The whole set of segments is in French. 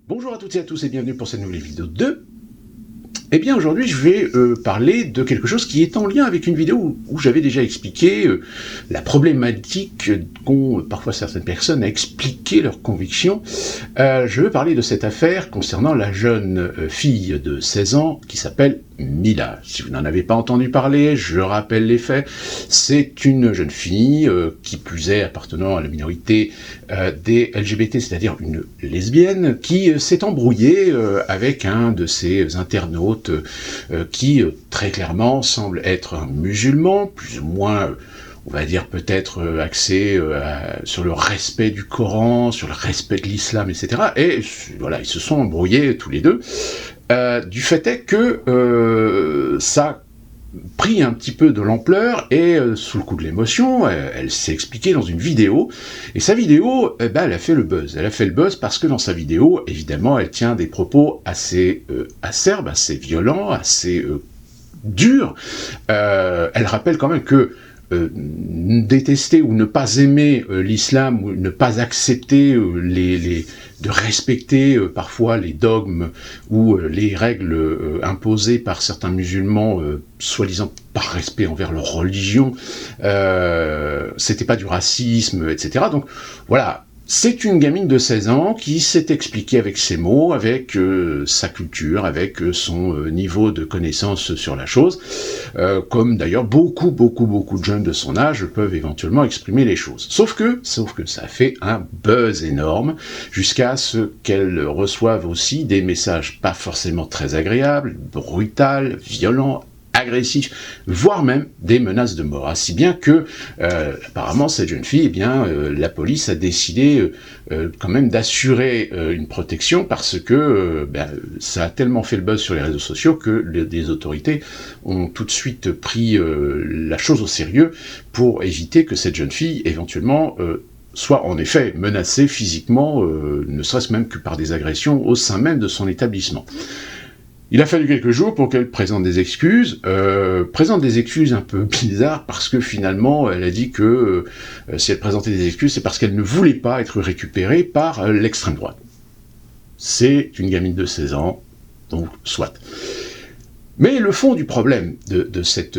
Bonjour à toutes et à tous et bienvenue pour cette nouvelle vidéo de... Eh bien aujourd'hui je vais parler de quelque chose qui est en lien avec une vidéo où j'avais déjà expliqué la problématique qu'ont parfois certaines personnes à expliquer leurs convictions. Je veux parler de cette affaire concernant la jeune fille de 16 ans qui s'appelle Mila. Si vous n'en avez pas entendu parler, je rappelle les faits. C'est une jeune fille, qui plus est appartenant à la minorité des LGBT, c'est-à-dire une lesbienne, qui s'est embrouillée avec un de ces internautes qui très clairement semble être un musulman, plus ou moins on va dire peut-être axé sur le respect du Coran, sur le respect de l'islam, etc. Et voilà, ils se sont embrouillés tous les deux. Du fait est que ça a pris un petit peu de l'ampleur et sous le coup de l'émotion, elle s'est expliquée dans une vidéo. Et sa vidéo, elle a fait le buzz. Elle a fait le buzz parce que dans sa vidéo, évidemment, elle tient des propos assez acerbes, assez violents, assez durs. Elle rappelle quand même que détester ou ne pas aimer l'islam ou ne pas accepter de respecter parfois les dogmes ou les règles imposées par certains musulmans, soi-disant par respect envers leur religion, c'était pas du racisme, etc. Donc voilà. C'est une gamine de 16 ans qui s'est expliquée avec ses mots, avec sa culture, avec son niveau de connaissance sur la chose, comme d'ailleurs beaucoup de jeunes de son âge peuvent éventuellement exprimer les choses. Sauf que ça fait un buzz énorme, jusqu'à ce qu'elle reçoive aussi des messages pas forcément très agréables, brutals, violents, agressifs, voire même des menaces de mort. Si bien que, apparemment, cette jeune fille, la police a décidé quand même d'assurer une protection parce que ça a tellement fait le buzz sur les réseaux sociaux que les autorités ont tout de suite pris la chose au sérieux pour éviter que cette jeune fille, éventuellement, soit en effet menacée physiquement, ne serait-ce même que par des agressions au sein même de son établissement. Il a fallu quelques jours pour qu'elle présente des excuses un peu bizarres parce que finalement elle a dit que si elle présentait des excuses c'est parce qu'elle ne voulait pas être récupérée par l'extrême droite. C'est une gamine de 16 ans, donc soit. Mais le fond du problème de cet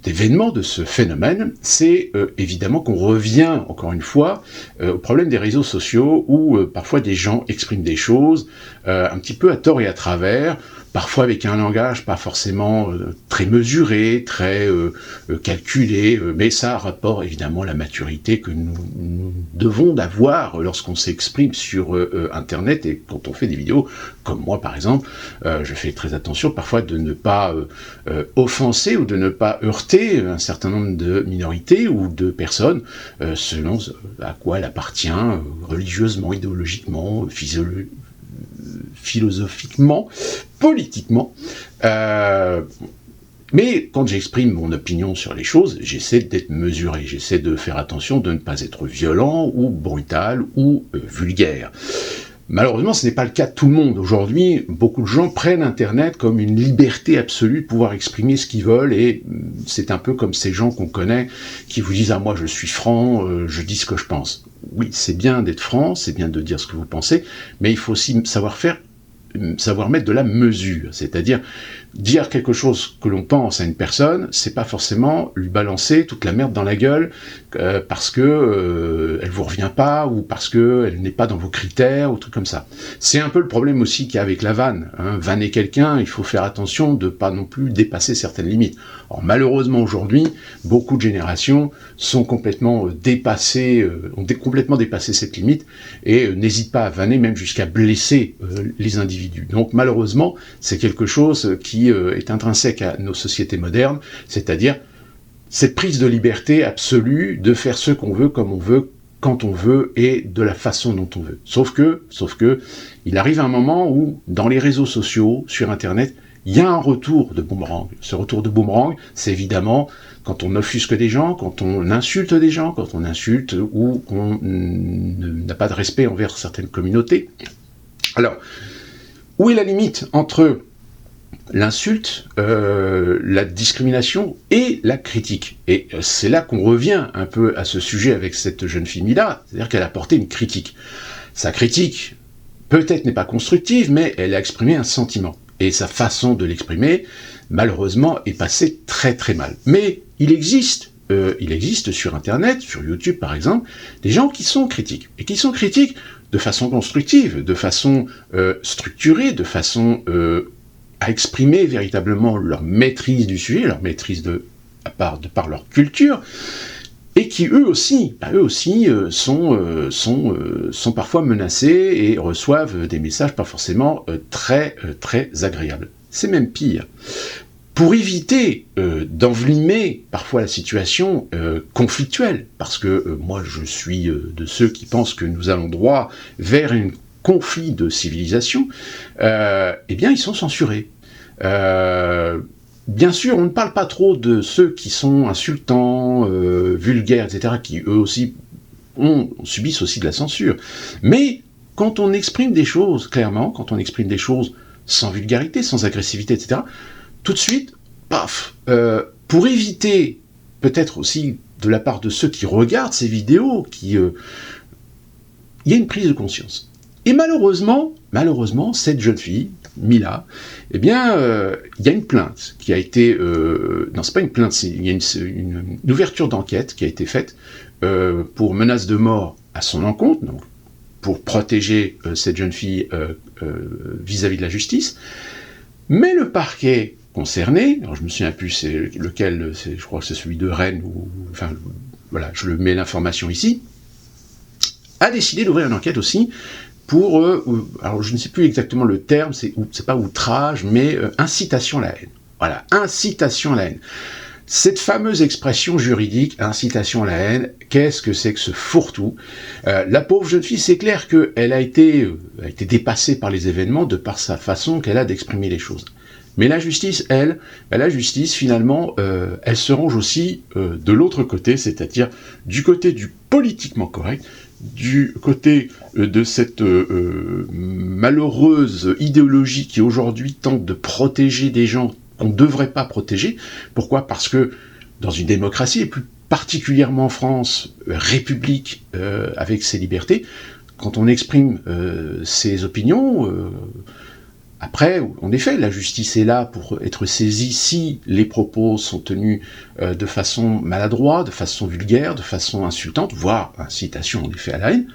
événement, de ce phénomène, c'est évidemment qu'on revient, encore une fois, au problème des réseaux sociaux où parfois des gens expriment des choses un petit peu à tort et à travers, parfois avec un langage pas forcément très mesuré, très calculé, mais ça a rapport évidemment à la maturité que nous devons d'avoir lorsqu'on s'exprime sur Internet et quand on fait des vidéos, comme moi par exemple, je fais très attention parfois de ne pas offenser ou de ne pas heurter un certain nombre de minorités ou de personnes selon à quoi elle appartient religieusement, idéologiquement, philosophiquement, politiquement. Mais quand j'exprime mon opinion sur les choses, j'essaie d'être mesuré, j'essaie de faire attention de ne pas être violent ou brutal ou vulgaire. Malheureusement, ce n'est pas le cas de tout le monde. Aujourd'hui, beaucoup de gens prennent Internet comme une liberté absolue de pouvoir exprimer ce qu'ils veulent et c'est un peu comme ces gens qu'on connaît qui vous disent « Ah, moi, je suis franc, je dis ce que je pense ». Oui, c'est bien d'être franc, c'est bien de dire ce que vous pensez, mais il faut aussi savoir mettre de la mesure, c'est-à-dire dire quelque chose que l'on pense à une personne, c'est pas forcément lui balancer toute la merde dans la gueule parce que elle vous revient pas ou parce que elle n'est pas dans vos critères ou trucs comme ça. C'est un peu le problème aussi qu'il y a avec la vanne. Vanner quelqu'un, il faut faire attention de pas non plus dépasser certaines limites. Or malheureusement aujourd'hui, beaucoup de générations sont complètement dépassées, ont complètement dépassé cette limite et n'hésitent pas à vanner même jusqu'à blesser les individus. Donc malheureusement, c'est quelque chose qui est intrinsèque à nos sociétés modernes, c'est-à-dire cette prise de liberté absolue de faire ce qu'on veut, comme on veut, quand on veut et de la façon dont on veut. Sauf que, il arrive un moment où, dans les réseaux sociaux, sur Internet, il y a un retour de boomerang. Ce retour de boomerang, c'est évidemment quand on offusque des gens, quand on insulte des gens, quand on insulte ou qu'on n'a pas de respect envers certaines communautés. Alors, où est la limite entre l'insulte, la discrimination et la critique? Et c'est là qu'on revient un peu à ce sujet avec cette jeune fille Mila, c'est-à-dire qu'elle a porté une critique. Sa critique, peut-être n'est pas constructive, mais elle a exprimé un sentiment. Et sa façon de l'exprimer, malheureusement, est passée très très mal. Mais il existe sur Internet, sur YouTube par exemple, des gens qui sont critiques. Et qui sont critiques de façon constructive, de façon structurée, de façon à exprimer véritablement leur maîtrise du sujet, leur maîtrise de par leur culture, et qui eux aussi sont parfois menacés et reçoivent des messages pas forcément très agréables. C'est même pire. Pour éviter d'envenimer parfois la situation conflictuelle, parce que moi je suis de ceux qui pensent que nous allons droit vers un conflit de civilisation, eh bien ils sont censurés. Bien sûr, on ne parle pas trop de ceux qui sont insultants, vulgaires, etc., qui eux aussi subissent aussi de la censure. Mais quand on exprime des choses clairement, quand on exprime des choses sans vulgarité, sans agressivité, etc., tout de suite, paf, pour éviter, peut-être aussi de la part de ceux qui regardent ces vidéos, il y a une prise de conscience. Et malheureusement, cette jeune fille, Mila, eh bien, il y a une plainte qui a été... non, c'est pas une plainte, il y a une ouverture d'enquête qui a été faite pour menace de mort à son encontre, donc pour protéger cette jeune fille vis-à-vis de la justice. Mais le parquet concerné, alors je me souviens plus c'est lequel, je crois que c'est celui de Rennes, enfin voilà, je le mets l'information ici, a décidé d'ouvrir une enquête aussi pour, alors je ne sais plus exactement le terme, c'est pas outrage, mais incitation à la haine. Voilà, incitation à la haine. Cette fameuse expression juridique, incitation à la haine, qu'est-ce que c'est que ce fourre-tout ? La pauvre jeune fille, c'est clair qu'elle a été dépassée par les événements de par sa façon qu'elle a d'exprimer les choses. Mais la justice, finalement, elle se range aussi de l'autre côté, c'est-à-dire du côté du politiquement correct, du côté de cette malheureuse idéologie qui aujourd'hui tente de protéger des gens qu'on ne devrait pas protéger. Pourquoi ? Parce que dans une démocratie, et plus particulièrement en France, république avec ses libertés, quand on exprime ses opinions, après, en effet, la justice est là pour être saisie si les propos sont tenus de façon maladroite, de façon vulgaire, de façon insultante, voire incitation en effet à la haine.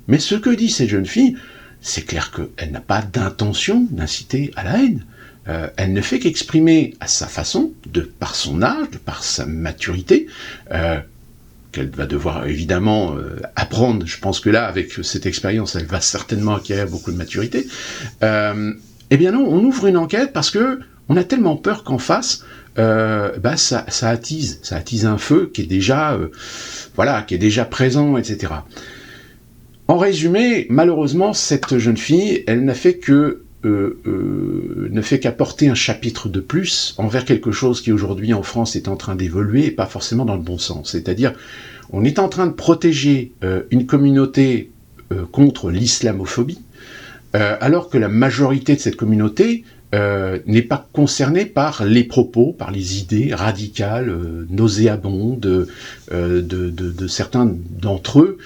Mais ce que dit cette jeune fille, c'est clair qu'elle n'a pas d'intention d'inciter à la haine. Elle ne fait qu'exprimer à sa façon, de par son âge, de par sa maturité, qu'elle va devoir évidemment apprendre. Je pense que là, avec cette expérience, elle va certainement acquérir beaucoup de maturité. Eh bien non, on ouvre une enquête parce que on a tellement peur qu'en face, ça attise un feu qui est déjà, qui est déjà présent, etc. En résumé, malheureusement, cette jeune fille, elle n'a fait qu'apporter un chapitre de plus envers quelque chose qui aujourd'hui en France est en train d'évoluer et pas forcément dans le bon sens. C'est-à-dire, on est en train de protéger une communauté contre l'islamophobie, alors que la majorité de cette communauté n'est pas concernée par les propos, par les idées radicales, nauséabondes de certains d'entre eux,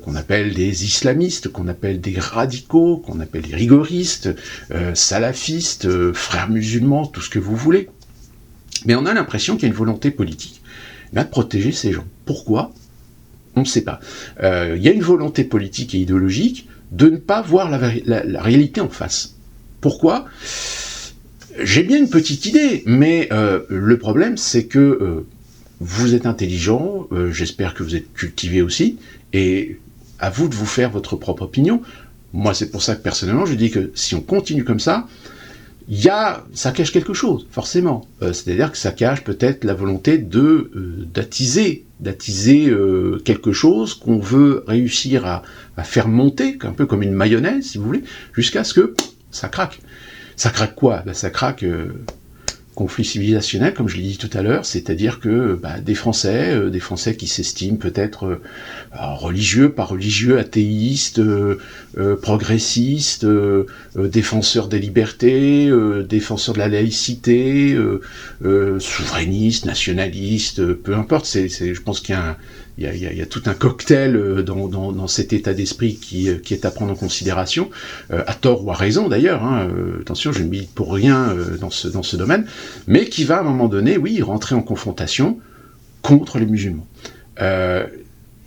qu'on appelle des islamistes, qu'on appelle des radicaux, qu'on appelle des rigoristes, salafistes, frères musulmans, tout ce que vous voulez. Mais on a l'impression qu'il y a une volonté politique là, de protéger ces gens. Pourquoi ? On ne sait pas. Il y a une volonté politique et idéologique de ne pas voir la réalité en face. Pourquoi ? J'ai bien une petite idée, mais le problème, c'est que vous êtes intelligent, j'espère que vous êtes cultivé aussi, et à vous de vous faire votre propre opinion. Moi, c'est pour ça que personnellement, je dis que si on continue comme ça, ça cache quelque chose, forcément. C'est-à-dire que ça cache peut-être la volonté d'attiser quelque chose qu'on veut réussir à faire monter, un peu comme une mayonnaise, si vous voulez, jusqu'à ce que ça craque. Ça craque quoi ? Ça craque conflit civilisationnel, comme je l'ai dit tout à l'heure, c'est-à-dire que des Français qui s'estiment peut-être religieux, pas religieux, athéistes, progressistes, défenseurs des libertés, défenseurs de la laïcité, souverainistes, nationalistes, peu importe, je pense qu'il y a y a tout un cocktail dans cet état d'esprit qui est à prendre en considération, à tort ou à raison d'ailleurs, hein, attention, je ne milite pour rien dans ce domaine, mais qui va à un moment donné, oui, rentrer en confrontation contre les musulmans.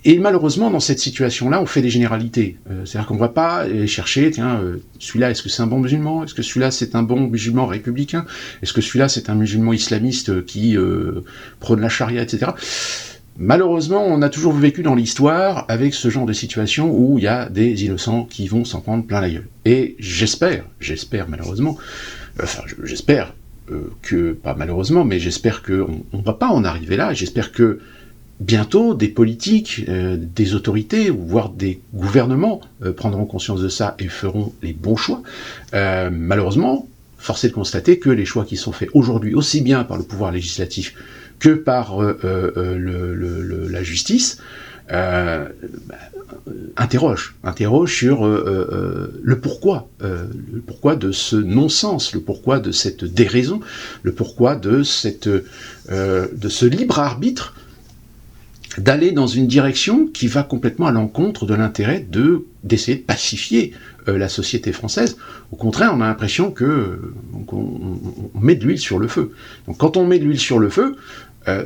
Et malheureusement, dans cette situation-là, on fait des généralités. C'est-à-dire qu'on ne va pas aller chercher, tiens, celui-là, est-ce que c'est un bon musulman? Est-ce que celui-là, c'est un bon musulman républicain? Est-ce que celui-là, c'est un musulman islamiste qui prône la charia, etc. Malheureusement, on a toujours vécu dans l'histoire avec ce genre de situation où il y a des innocents qui vont s'en prendre plein la gueule. Et j'espère malheureusement, j'espère que, pas malheureusement, mais j'espère qu'on ne va pas en arriver là, et j'espère que bientôt, des politiques, des autorités, voire des gouvernements prendront conscience de ça et feront les bons choix. Malheureusement, force est de constater que les choix qui sont faits aujourd'hui, aussi bien par le pouvoir législatif que par la justice, interroge sur le pourquoi de ce non-sens, le pourquoi de cette déraison, le pourquoi de ce libre arbitre d'aller dans une direction qui va complètement à l'encontre de l'intérêt d'essayer de pacifier la société française. Au contraire, on a l'impression qu'on met de l'huile sur le feu. Donc quand on met de l'huile sur le feu,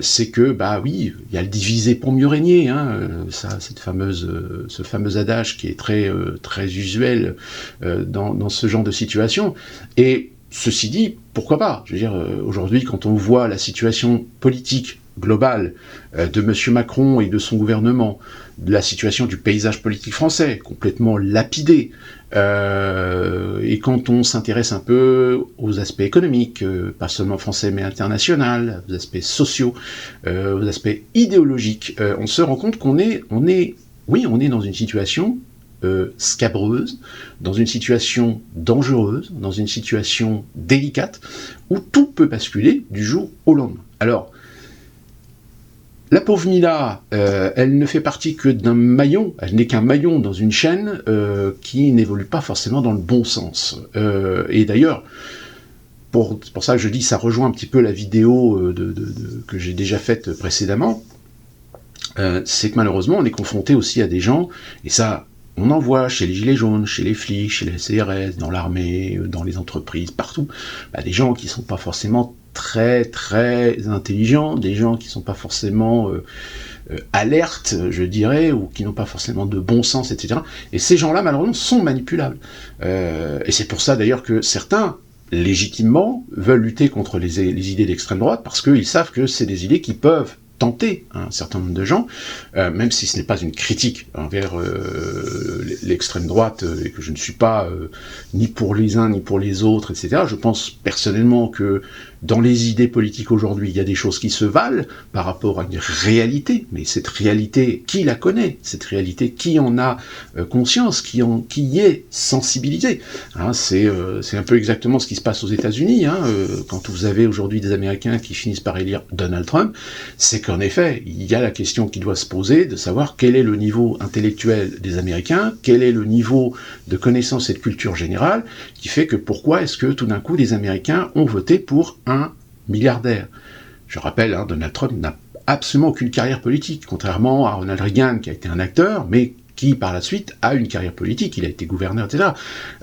c'est que, bah oui, il y a le diviser pour mieux régner, hein, ce fameux adage qui est très usuel dans ce genre de situation. Et ceci dit, pourquoi pas? Je veux dire, aujourd'hui, quand on voit la situation politique globale de M. Macron et de son gouvernement, de la situation du paysage politique français, complètement lapidé, et quand on s'intéresse un peu aux aspects économiques, pas seulement français mais international, aux aspects sociaux, aux aspects idéologiques, on se rend compte qu'on est dans une situation scabreuse, dans une situation dangereuse, dans une situation délicate, où tout peut basculer du jour au lendemain. Alors, la pauvre Mila, elle ne fait partie que d'un maillon, elle n'est qu'un maillon dans une chaîne qui n'évolue pas forcément dans le bon sens. Et d'ailleurs, pour ça que je dis, ça rejoint un petit peu la vidéo que j'ai déjà faite précédemment, c'est que malheureusement, on est confronté aussi à des gens, et ça, on en voit chez les gilets jaunes, chez les flics, chez les CRS, dans l'armée, dans les entreprises, partout, des gens qui ne sont pas forcément très intelligents, des gens qui ne sont pas forcément alertes, je dirais, ou qui n'ont pas forcément de bon sens, etc. Et ces gens-là, malheureusement, sont manipulables. Et c'est pour ça, d'ailleurs, que certains, légitimement, veulent lutter contre les idées d'extrême droite, parce qu'ils savent que c'est des idées qui peuvent tenter un certain nombre de gens, même si ce n'est pas une critique envers l'extrême droite, et que je ne suis pas ni pour les uns ni pour les autres, etc. Je pense personnellement que dans les idées politiques aujourd'hui, il y a des choses qui se valent par rapport à une réalité, mais cette réalité, qui la connaît? Cette réalité, qui en a conscience, qui y est sensibilisé? Hein, c'est un peu exactement ce qui se passe aux États-Unis. Hein, quand vous avez aujourd'hui des Américains qui finissent par élire Donald Trump, c'est qu'en effet, il y a la question qui doit se poser de savoir quel est le niveau intellectuel des Américains, quel est le niveau de connaissance et de culture générale, qui fait que pourquoi est-ce que tout d'un coup les Américains ont voté pour un milliardaire. Je rappelle, hein, Donald Trump n'a absolument aucune carrière politique, contrairement à Ronald Reagan qui a été un acteur, mais qui par la suite a une carrière politique, il a été gouverneur, etc.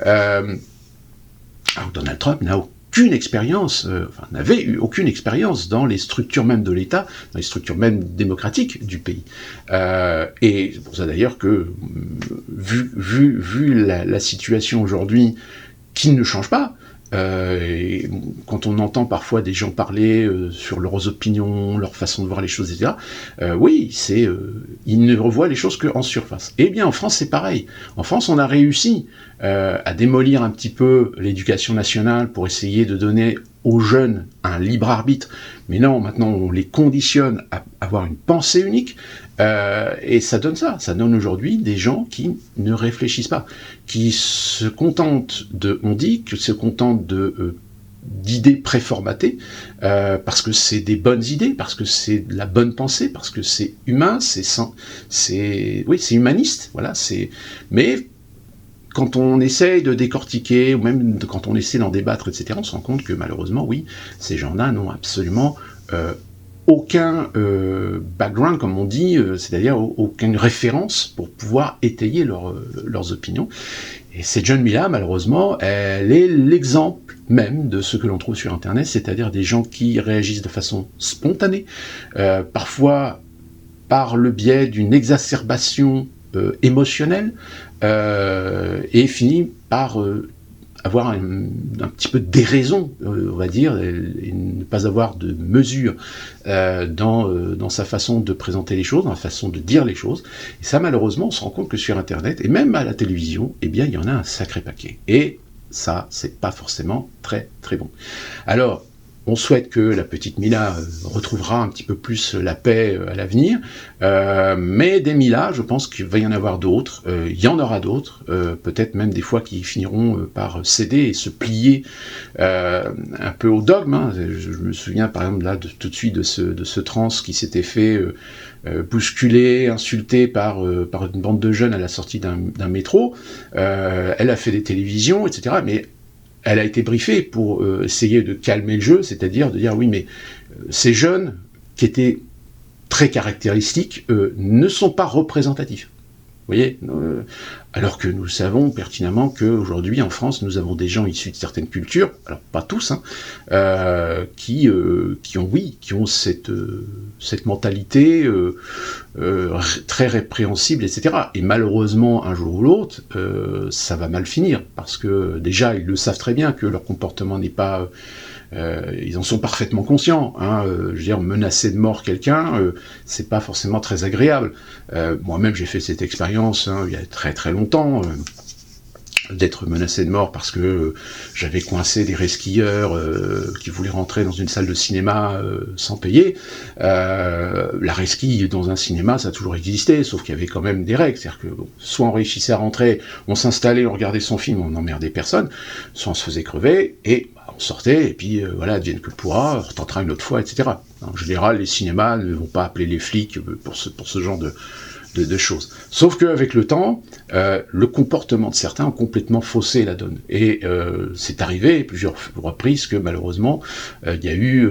Alors Donald Trump n'a aucune expérience, n'avait eu aucune expérience dans les structures même de l'État, dans les structures même démocratiques du pays. Et c'est pour ça d'ailleurs que, vu la situation aujourd'hui, qui ne change pas, et quand on entend parfois des gens parler sur leurs opinions, leur façon de voir les choses, etc., oui, ils ne revoient les choses qu'en surface. Eh bien, en France, c'est pareil. En France, on a réussi à démolir un petit peu l'éducation nationale pour essayer de donner aux jeunes un libre arbitre. Mais non, maintenant, on les conditionne à avoir une pensée unique, et ça donne ça. Ça donne aujourd'hui des gens qui ne réfléchissent pas, qui se contentent d'idées préformatées, parce que c'est des bonnes idées, parce que c'est de la bonne pensée, parce que c'est humain, c'est humaniste, voilà. Mais quand on essaye de décortiquer, ou même quand on essaie d'en débattre, etc., on se rend compte que malheureusement, oui, ces gens-là n'ont absolument aucun background, comme on dit, c'est-à-dire aucune référence pour pouvoir étayer leurs opinions. Et cette jeune Mila, malheureusement, elle est l'exemple même de ce que l'on trouve sur Internet, c'est-à-dire des gens qui réagissent de façon spontanée, parfois par le biais d'une exacerbation émotionnelle, et finit par avoir un petit peu de déraison, on va dire, et ne pas avoir de mesure dans sa façon de présenter les choses, dans la façon de dire les choses. Et ça, malheureusement, on se rend compte que sur Internet, et même à la télévision, eh bien, il y en a un sacré paquet. Et ça, c'est pas forcément très, très bon. Alors, on souhaite que la petite Mila retrouvera un petit peu plus la paix à l'avenir, mais des Mila, je pense qu'il va y en avoir d'autres, il y en aura d'autres, peut-être même des fois qui finiront par céder et se plier un peu au dogme. Hein. Je me souviens par exemple là tout de suite de ce trans qui s'était fait bousculer, insulté par une bande de jeunes à la sortie d'un métro. Elle a fait des télévisions, etc., mais elle a été briefée pour essayer de calmer le jeu, c'est-à-dire de dire oui, mais ces jeunes qui étaient très caractéristiques ne sont pas représentatifs. Vous voyez, alors que nous savons pertinemment qu'aujourd'hui en France, nous avons des gens issus de certaines cultures, alors pas tous, hein, qui ont cette mentalité très répréhensible, etc. Et malheureusement, un jour ou l'autre, ça va mal finir, parce que déjà, ils le savent très bien que leur comportement n'est pas... ils en sont parfaitement conscients. Hein, je veux dire, menacer de mort quelqu'un, c'est pas forcément très agréable. Moi-même, j'ai fait cette expérience il y a très très longtemps, d'être menacé de mort parce que j'avais coincé des resquilleurs qui voulaient rentrer dans une salle de cinéma sans payer. La resquille dans un cinéma, ça a toujours existé, sauf qu'il y avait quand même des règles. C'est-à-dire que soit on réussissait à rentrer, on s'installait, on regardait son film, on n'emmerdait personne, soit on se faisait crever, et on sortait, et puis voilà, advienne que pourra, on retentera une autre fois, etc. En général, les cinémas ne vont pas appeler les flics pour ce genre de choses. Sauf qu'avec le temps, le comportement de certains a complètement faussé la donne. Et c'est arrivé à plusieurs reprises que malheureusement, il y a eu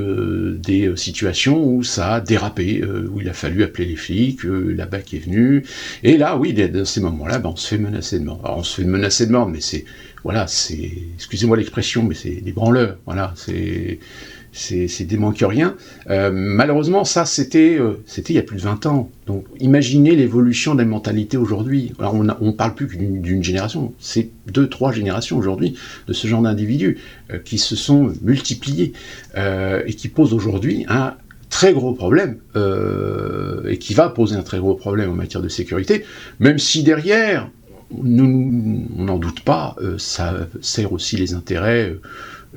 des situations où ça a dérapé, où il a fallu appeler les flics, la BAC est venue, et là, oui, dans ces moments-là, on se fait menacer de mort. Alors on se fait menacer de mort, mais c'est, voilà, c'est, excusez-moi l'expression, mais c'est des branleurs, voilà, c'est des moins que rien. Malheureusement, ça, c'était il y a plus de 20 ans. Donc, imaginez l'évolution des mentalités aujourd'hui. Alors, on parle plus d'une génération, c'est 2-3 générations aujourd'hui de ce genre d'individus qui se sont multipliés et qui posent aujourd'hui un très gros problème, et qui va poser un très gros problème en matière de sécurité, même si derrière, on n'en doute pas, ça sert aussi les intérêts,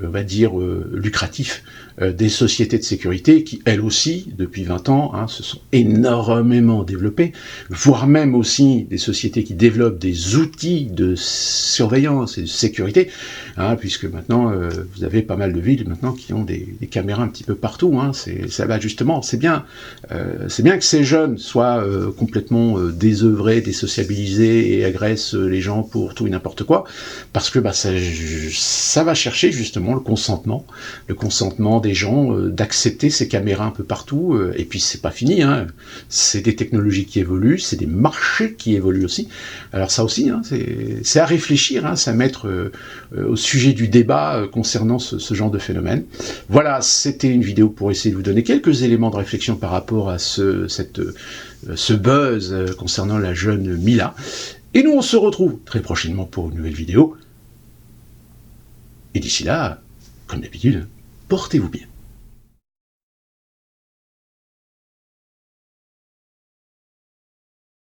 on va dire, lucratifs des sociétés de sécurité qui, elles aussi, depuis 20 ans, se sont énormément développées, voire même aussi des sociétés qui développent des outils de surveillance et de sécurité, puisque maintenant, vous avez pas mal de villes maintenant qui ont des caméras un petit peu partout. Ça va justement, c'est bien que ces jeunes soient complètement désœuvrés, désociabilisés et agressent les gens pour tout et n'importe quoi, parce que ça va chercher justement le consentement des gens d'accepter ces caméras un peu partout, et puis c'est pas fini, c'est des technologies qui évoluent, c'est des marchés qui évoluent aussi. Alors ça aussi, c'est à réfléchir, c'est à mettre au sujet du débat concernant ce genre de phénomène. Voilà, c'était une vidéo pour essayer de vous donner quelques éléments de réflexion par rapport à ce buzz concernant la jeune Mila. Et nous, on se retrouve très prochainement pour une nouvelle vidéo. Et d'ici là, comme d'habitude, portez-vous bien.